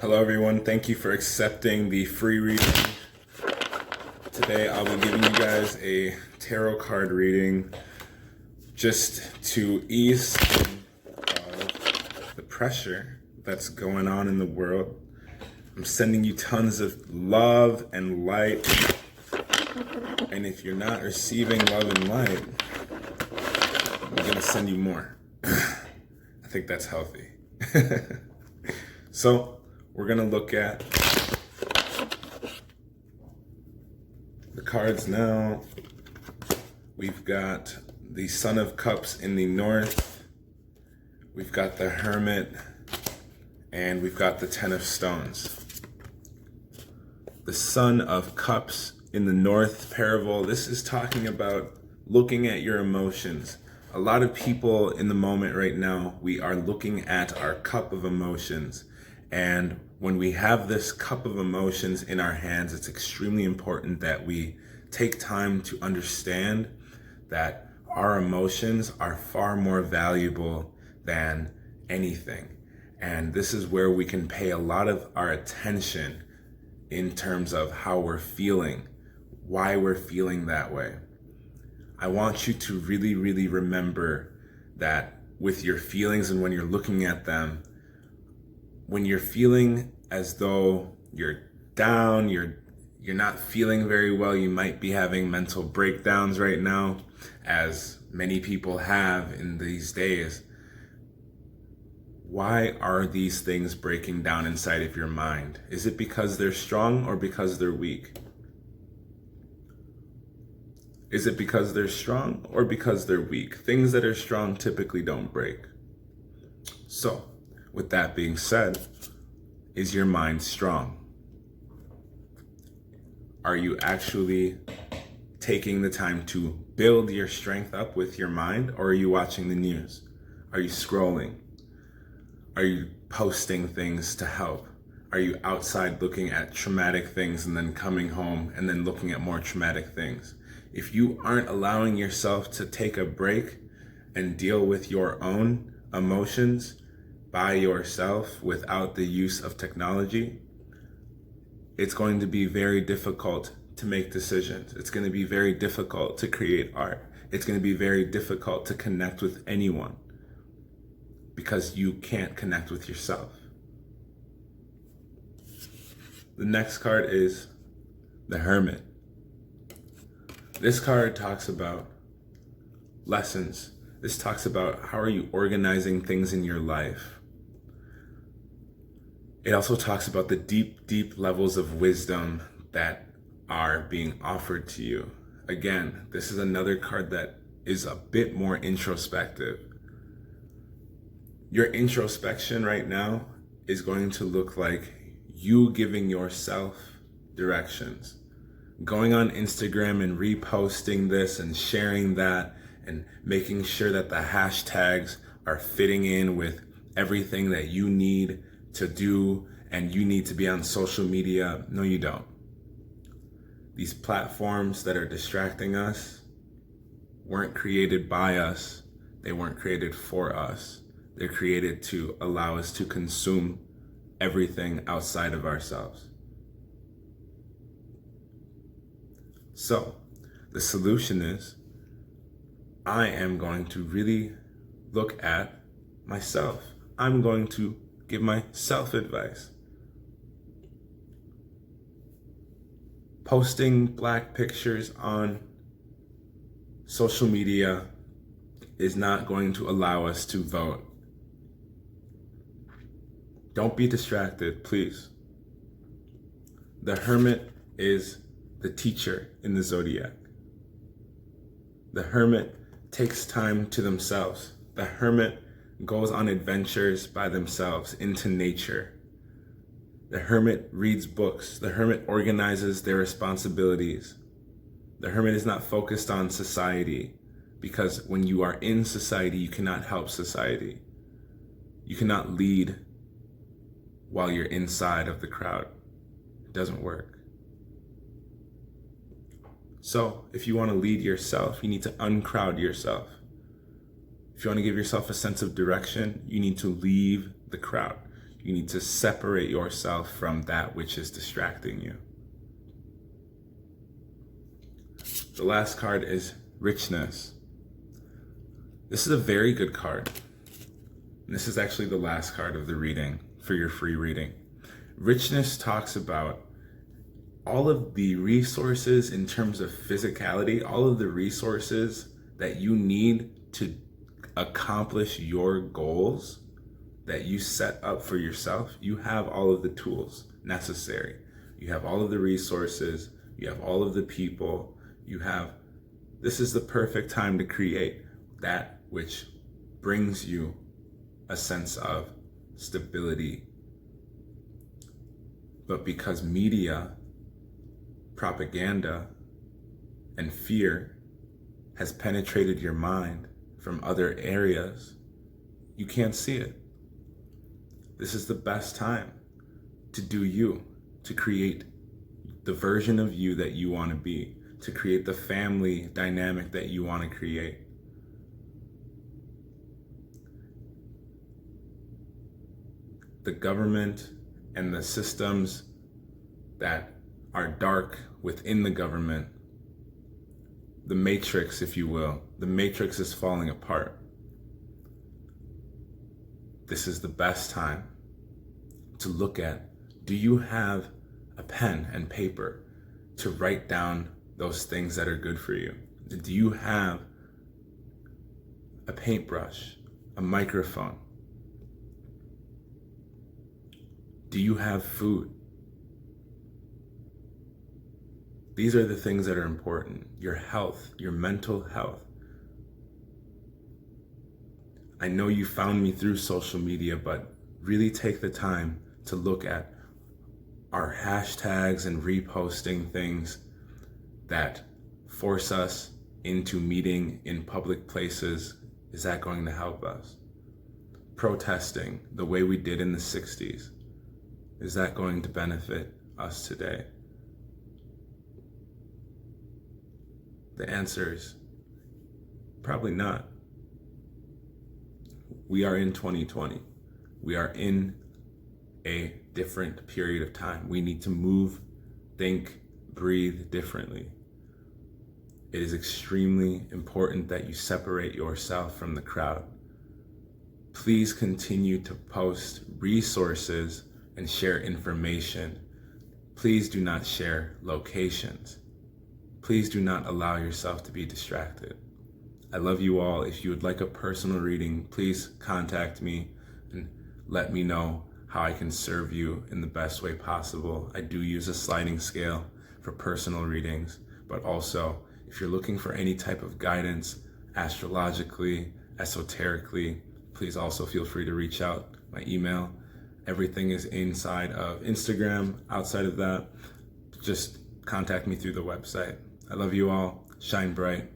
Hello everyone, thank you for accepting the free reading. Today I'll be giving you guys a tarot card reading just to ease some of the pressure that's going on in the world. I'm sending you tons of love and light, and if you're not receiving love and light, I'm gonna send you more. I think that's healthy. So we're gonna look at the cards now. We've got the Son of Cups in the north, we've got the Hermit, and we've got the Ten of Stones. The Son of Cups in the north parable, this is talking about looking at your emotions. A lot of people in the moment right now, we are looking at our cup of emotions. And when we have this cup of emotions in our hands, it's extremely important that we take time to understand that our emotions are far more valuable than anything. And this is where we can pay a lot of our attention in terms of how we're feeling, why we're feeling that way. I want you to really, really remember that with your feelings and when you're looking at them, when you're feeling as though you're down, you're not feeling very well, you might be having mental breakdowns right now, as many people have in these days. Why are these things breaking down inside of your mind? Is it because they're strong or because they're weak? Is it because they're strong or because they're weak? Things that are strong typically don't break. So, with that being said, is your mind strong? Are you actually taking the time to build your strength up with your mind, or are you watching the news? Are you scrolling? Are you posting things to help? Are you outside looking at traumatic things and then coming home and then looking at more traumatic things? If you aren't allowing yourself to take a break and deal with your own emotions by yourself without the use of technology, it's going to be very difficult to make decisions. It's going to be very difficult to create art. It's going to be very difficult to connect with anyone because you can't connect with yourself. The next card is the Hermit. This card talks about lessons. This talks about how are you organizing things in your life. It also talks about the deep, deep levels of wisdom that are being offered to you. Again, this is another card that is a bit more introspective. Your introspection right now is going to look like you giving yourself directions. Going on Instagram and reposting this and sharing that and making sure that the hashtags are fitting in with everything that you need to do and you need to be on social media. No, you don't. These platforms that are distracting us weren't created by us. They weren't created for us. They're created to allow us to consume everything outside of ourselves. So the solution is I am going to really look at myself. I'm going to give myself advice. Posting black pictures on social media is not going to allow us to vote. Don't be distracted, please. The Hermit is the teacher in the zodiac. The Hermit takes time to themselves. The Hermit goes on adventures by themselves into nature. The Hermit reads books. The Hermit organizes their responsibilities. The Hermit is not focused on society, because when you are in society, you cannot help society. You cannot lead while you're inside of the crowd. It doesn't work. So if you want to lead yourself, you need to uncrowd yourself. If you want to give yourself a sense of direction, you need to leave the crowd. You need to separate yourself from that which is distracting you. The last card is Richness. This is a very good card. And this is actually the last card of the reading for your free reading. Richness talks about all of the resources in terms of physicality, all of the resources that you need to accomplish your goals that you set up for yourself. You have all of the tools necessary. You have all of the resources. You have all of the people. This is the perfect time to create that which brings you a sense of stability. But because media, propaganda, and fear has penetrated your mind from other areas, you can't see it. This is the best time to do you, to create the version of you that you want to be, to create the family dynamic that you want to create. The government and the systems that are dark within the government, the matrix, if you will, the matrix is falling apart. This is the best time to look at, do you have a pen and paper to write down those things that are good for you? Do you have a paintbrush, a microphone? Do you have food? These are the things that are important. Your health, your mental health. I know you found me through social media, but really take the time to look at our hashtags and reposting things that force us into meeting in public places. Is that going to help us? Protesting the way we did in the 60s. Is that going to benefit us today? The answer is probably not. We are in 2020. We are in a different period of time. We need to move, think, breathe differently. It is extremely important that you separate yourself from the crowd. Please continue to post resources and share information. Please do not share locations. Please do not allow yourself to be distracted. I love you all. If you would like a personal reading, please contact me and let me know how I can serve you in the best way possible. I do use a sliding scale for personal readings, but also if you're looking for any type of guidance, astrologically, esoterically, please also feel free to reach out. My email, everything is inside of Instagram. Outside of that, just contact me through the website. I love you all. Shine bright.